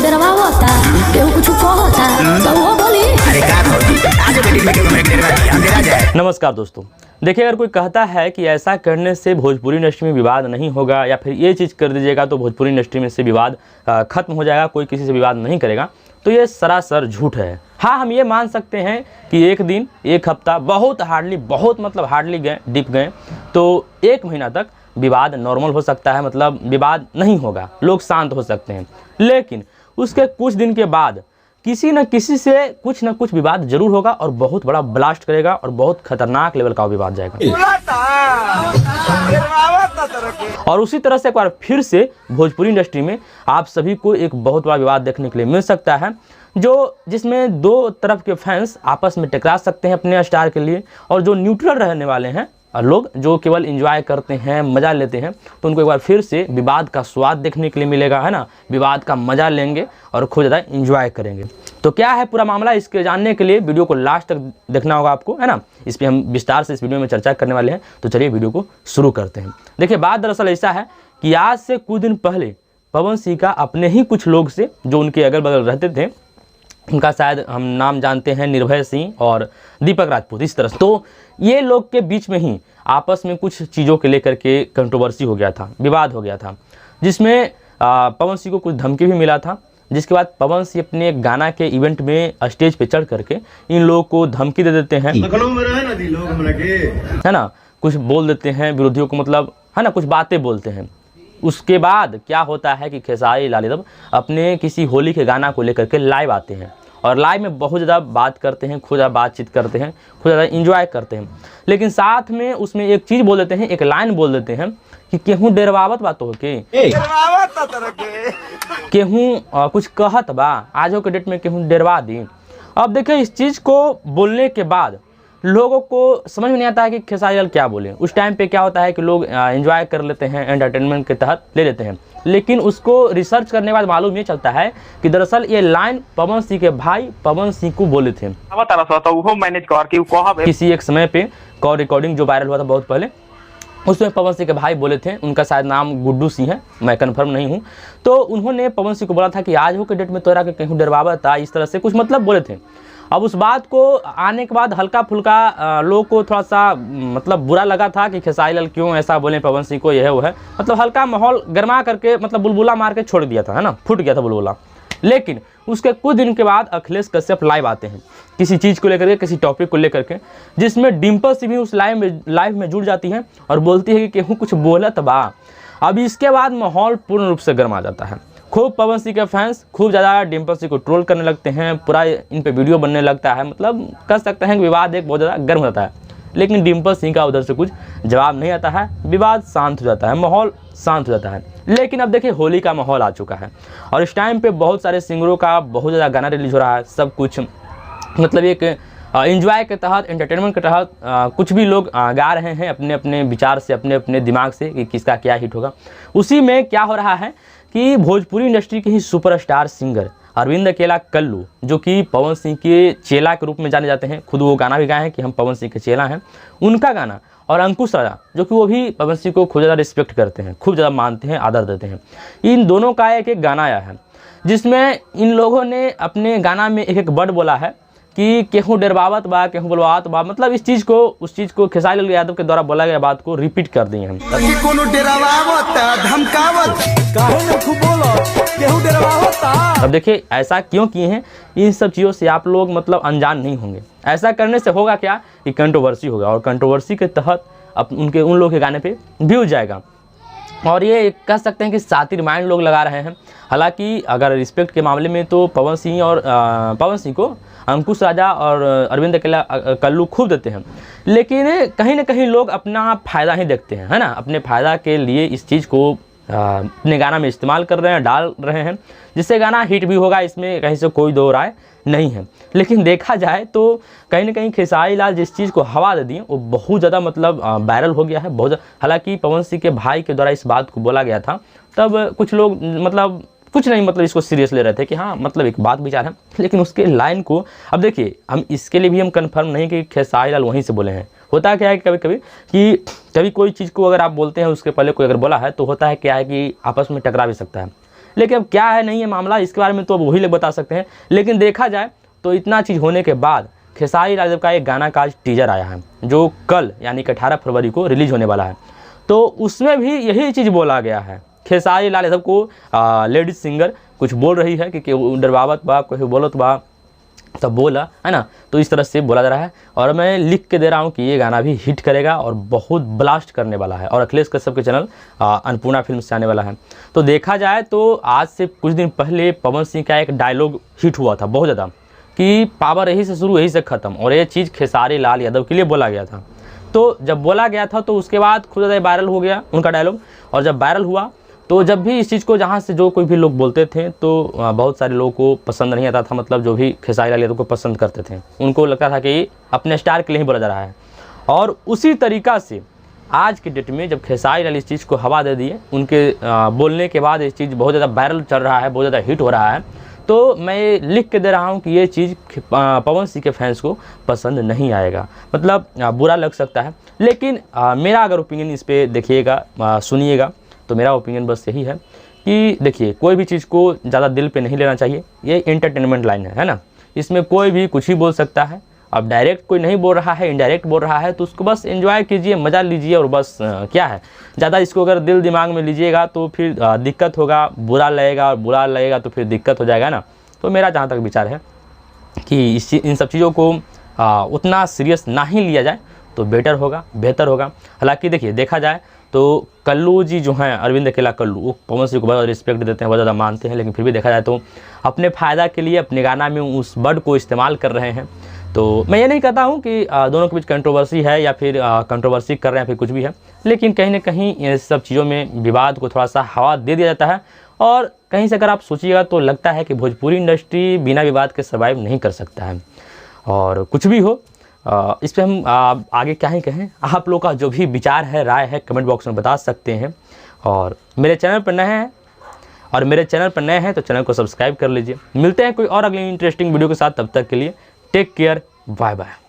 डरवा होता केहू कुछ कहता तो वो बोली। अरे का भौजी आज बेटी वीडियो में डरवा दिया अंधेरा जाए। नमस्कार दोस्तों, देखिए अगर कोई कहता है कि ऐसा करने से भोजपुरी इंडस्ट्री में विवाद नहीं होगा या फिर ये चीज़ कर दीजिएगा तो भोजपुरी इंडस्ट्री में से विवाद खत्म हो जाएगा, कोई किसी से विवाद नहीं करेगा, तो ये सरासर झूठ है। हाँ, हम ये मान सकते हैं कि एक दिन एक हफ्ता बहुत हार्डली गए डीप गए तो एक महीना तक विवाद नॉर्मल हो सकता है, मतलब विवाद नहीं होगा, लोग शांत हो सकते हैं। लेकिन उसके कुछ दिन के बाद किसी न किसी से कुछ न कुछ विवाद जरूर होगा और बहुत बड़ा ब्लास्ट करेगा और बहुत खतरनाक लेवल का विवाद जाएगा। और उसी तरह से एक बार फिर से भोजपुरी इंडस्ट्री में आप सभी को एक बहुत बड़ा विवाद देखने के लिए मिल सकता है, जिसमें दो तरफ के फैंस आपस में टकरा सकते हैं अपने स्टार के लिए, और जो न्यूट्रल रहने वाले हैं और लोग जो केवल एंजॉय करते हैं, मज़ा लेते हैं, तो उनको एक बार फिर से विवाद का स्वाद देखने के लिए मिलेगा, है ना। विवाद का मज़ा लेंगे और खूब ज़्यादा एंजॉय करेंगे। तो क्या है पूरा मामला, इसके जानने के लिए वीडियो को लास्ट तक देखना होगा आपको, है ना। इस पर हम विस्तार से इस वीडियो में चर्चा करने वाले हैं, तो चलिए वीडियो को शुरू करते हैं। देखिए, बात दरअसल ऐसा है कि आज से कुछ दिन पहले पवन सिंह का अपने ही कुछ लोग से जो उनके अगल बगल रहते थे, उनका शायद हम नाम जानते हैं निर्भय सिंह और दीपक राजपूत, इस तरह से, तो ये लोग के बीच में ही आपस में कुछ चीज़ों के लेकर के कंट्रोवर्सी हो गया था, विवाद हो गया था, जिसमें पवन सिंह को कुछ धमकी भी मिला था। जिसके बाद पवन सिंह अपने गाना के इवेंट में स्टेज पे चढ़ करके इन लोगों को धमकी दे देते हैं, है ना, कुछ बोल देते हैं विरोधियों को, मतलब है ना, कुछ बातें बोलते हैं। उसके बाद क्या होता है कि खेसारी लाल यादव अपने किसी होली के गाना को लेकर के लाइव आते हैं और लाइव में बहुत ज़्यादा बात करते हैं, खूब ज़्यादा बातचीत करते हैं, खूब ज़्यादा एंजॉय करते हैं। लेकिन साथ में उसमें एक चीज़ बोल देते हैं, एक लाइन बोल देते हैं कि केहूँ डेरवावत बात हो के केहूँ कुछ कहत बा, आज के डेट में केहूँ डेरवा दी। अब देखिए, इस चीज़ को बोलने के बाद लोगों को समझ में नहीं आता है कि खेसारी लाल क्या बोले। उस टाइम पे क्या होता है कि लोग एंजॉय कर लेते हैं, एंटरटेनमेंट के तहत ले लेते हैं, लेकिन उसको रिसर्च करने के बाद मालूम ये चलता है कि दरअसल ये लाइन पवन सिंह के भाई पवन सिंह को बोले थे। किसी एक समय पे कॉल रिकॉर्डिंग जो वायरल हुआ था बहुत पहले, उसमें पवन सिंह के भाई बोले थे, उनका शायद नाम गुड्डू सिंह है, मैं कंफर्म नहीं हूँ। तो उन्होंने पवन सिंह को बोला था कि आज हो के डेट में तोरा के कहीं डरवावा था, इस तरह से कुछ मतलब बोले थे। अब उस बात को आने के बाद हल्का फुल्का लोगों को थोड़ा सा मतलब बुरा लगा था कि खेसारी लाल क्यों ऐसा बोले पवन सिंह को, यह वो है, मतलब हल्का माहौल गर्मा करके मतलब बुलबुला मार के छोड़ दिया था, है ना, फूट गया था बुलबुला। लेकिन उसके कुछ दिन के बाद अखिलेश कश्यप लाइव आते हैं किसी चीज़ को लेकर के, किसी टॉपिक को लेकर के, जिसमें डिम्पल से भी उस लाइव में जुड़ जाती हैं और बोलती है कि केहूँ कुछ बोलत बा। अब इसके बाद माहौल पूर्ण रूप से गर्मा जाता है। खूब पवन सिंह के फैंस खूब ज़्यादा डिम्पल सिंह को ट्रोल करने लगते हैं, पूरा इन पे वीडियो बनने लगता है, मतलब कह सकते हैं कि विवाद एक बहुत ज़्यादा गर्म होता है। लेकिन डिम्पल सिंह का उधर से कुछ जवाब नहीं आता है, विवाद शांत हो जाता है, माहौल शांत हो जाता है। लेकिन अब देखिए, होली का माहौल आ चुका है और इस टाइम पे बहुत सारे सिंगरों का बहुत ज़्यादा गाना रिलीज हो रहा है, सब कुछ मतलब एक एंजॉय के तहत, एंटरटेनमेंट के तहत कुछ भी लोग गा रहे हैं अपने अपने विचार से, अपने अपने दिमाग से कि किसका क्या हिट होगा। उसी में क्या हो रहा है कि भोजपुरी इंडस्ट्री के ही सुपरस्टार सिंगर अरविंद अकेला कल्लू, जो कि पवन सिंह के चेला के रूप में जाने जाते हैं, खुद वो गाना भी गाए हैं कि हम पवन सिंह के चेला हैं, उनका गाना, और अंकुश राजा जो कि वो भी पवन सिंह को खूब ज़्यादा रिस्पेक्ट करते हैं, खूब ज़्यादा मानते हैं, आदर देते हैं, इन दोनों का एक गाना आया है जिसमें इन लोगों ने अपने गाना में एक वर्ड बोला है कि केहूँ डरवावत बा, केहूँ बोलवावत बा, मतलब इस चीज़ को, उस चीज़ को खेसारी लाल यादव के द्वारा बोला गया बात को रिपीट कर दिए हम। अब देखिए, ऐसा क्यों किए हैं, इन सब चीज़ों से आप लोग मतलब अनजान नहीं होंगे। ऐसा करने से होगा क्या कि कंट्रोवर्सी होगा और कंट्रोवर्सी के तहत उन लोगों के गाने पे व्यूज जाएगा और ये कह सकते हैं कि सातिर माइंड लोग लगा रहे हैं। हालांकि अगर रिस्पेक्ट के मामले में तो पवन सिंह को अंकुश राजा और अरविंद अकेला कल्लू खूब देते हैं, लेकिन कहीं ना कहीं लोग अपना फ़ायदा ही देखते हैं, है ना, अपने फ़ायदा के लिए इस चीज़ को अपने गाना में इस्तेमाल कर रहे हैं, डाल रहे हैं, जिससे गाना हिट भी होगा, इसमें कहीं से कोई दो राय नहीं है। लेकिन देखा जाए तो कहीं ना कहीं खेसारी लाल जिस चीज़ को हवा दे दिए वो बहुत ज़्यादा मतलब वायरल हो गया है, बहुत। हालांकि पवन सिंह के भाई के द्वारा इस बात को बोला गया था, तब कुछ लोग मतलब कुछ नहीं, मतलब इसको सीरियस ले रहे थे कि हाँ मतलब एक बात विचार है, लेकिन उसके लाइन को अब देखिए, हम इसके लिए भी हम कंफर्म नहीं कि खेसारी लाल वहीं से बोले हैं। होता क्या है कभी कोई चीज़ को अगर आप बोलते हैं उसके पहले कोई अगर बोला है तो होता है क्या है कि आपस में टकरा भी सकता है, लेकिन अब क्या है नहीं है मामला, इसके बारे में तो अब वही लोग बता सकते हैं। लेकिन देखा जाए तो इतना चीज़ होने के बाद खेसारी लाल यादव का एक गाना का आज टीजर आया है जो कल यानी कि 18 फरवरी को रिलीज होने वाला है। तो उसमें भी यही चीज़ बोला गया है। खेसारी लाल यादव को लेडीज सिंगर कुछ बोल रही है कि डरवावत बा कोई बोलत बा तब बोला है ना, तो इस तरह से बोला जा रहा है। और मैं लिख के दे रहा हूँ कि ये गाना भी हिट करेगा और बहुत ब्लास्ट करने वाला है और अखिलेश कश्यप के चैनल अन्नपूर्णा फिल्म से आने वाला है। तो देखा जाए तो आज से कुछ दिन पहले पवन सिंह का एक डायलॉग हिट हुआ था बहुत ज़्यादा कि पावर यही से शुरू यही से ख़त्म, और ये चीज़ खेसारी लाल यादव के लिए बोला गया था। तो जब बोला गया था तो उसके बाद खुद ज़्यादा वायरल हो गया उनका डायलॉग, और जब वायरल हुआ तो जब भी इस चीज़ को जहाँ से जो कोई भी लोग बोलते थे तो बहुत सारे लोगों को पसंद नहीं आता था। मतलब जो भी खेसारी लाल यादव को पसंद करते थे उनको लगता था कि अपने स्टार के लिए ही बोला जा रहा है। और उसी तरीक़ा से आज की डेट में जब खेसारी लाल इस चीज़ को हवा दे दिए, उनके बोलने के बाद इस चीज़ बहुत ज़्यादा वायरल चल रहा है, बहुत ज़्यादा हिट हो रहा है, तो मैं लिख के दे रहा हूँ कि ये चीज़ पवन सिंह के फैंस को पसंद नहीं आएगा, मतलब बुरा लग सकता है। लेकिन मेरा अगर ओपिनियन इस पर देखिएगा सुनिएगा तो मेरा ओपिनियन बस यही है कि देखिए कोई भी चीज़ को ज़्यादा दिल पे नहीं लेना चाहिए। ये एंटरटेनमेंट लाइन है ना, इसमें कोई भी कुछ ही बोल सकता है। अब डायरेक्ट कोई नहीं बोल रहा है, इनडायरेक्ट बोल रहा है, तो उसको बस एंजॉय कीजिए, मज़ा लीजिए। और बस क्या है, ज़्यादा इसको अगर दिल दिमाग में लीजिएगा तो फिर दिक्कत होगा, बुरा लगेगा, और बुरा लगेगा तो फिर दिक्कत हो जाएगा ना। तो मेरा जहाँ तक विचार है कि इन सब चीज़ों को उतना सीरियस ना ही लिया जाए तो बेहतर होगा। हालांकि देखिए देखा जाए तो कल्लू जी जो हैं, अरविंद अकेला कल्लू, वो पवन सिंह को बहुत रिस्पेक्ट देते हैं, बहुत ज़्यादा मानते हैं, लेकिन फिर भी देखा जाए तो अपने फ़ायदा के लिए अपने गाना में उस वर्ड को इस्तेमाल कर रहे हैं। तो मैं ये नहीं कहता हूँ कि दोनों के बीच कंट्रोवर्सी है या फिर कंट्रोवर्सी कर रहे हैं फिर कुछ भी है, लेकिन कहीं ना कहीं ये सब चीज़ों में विवाद को थोड़ा सा हवा दे दिया जाता है। और कहीं से अगर आप सोचिएगा तो लगता है कि भोजपुरी इंडस्ट्री बिना विवाद के सर्वाइव नहीं कर सकता है। और कुछ भी हो इस पर हम आगे क्या ही कहें, आप लोग का जो भी विचार है, राय है, कमेंट बॉक्स में बता सकते हैं। और मेरे चैनल पर नए हैं तो चैनल को सब्सक्राइब कर लीजिए। मिलते हैं कोई और अगली इंटरेस्टिंग वीडियो के साथ, तब तक के लिए टेक केयर, बाय बाय।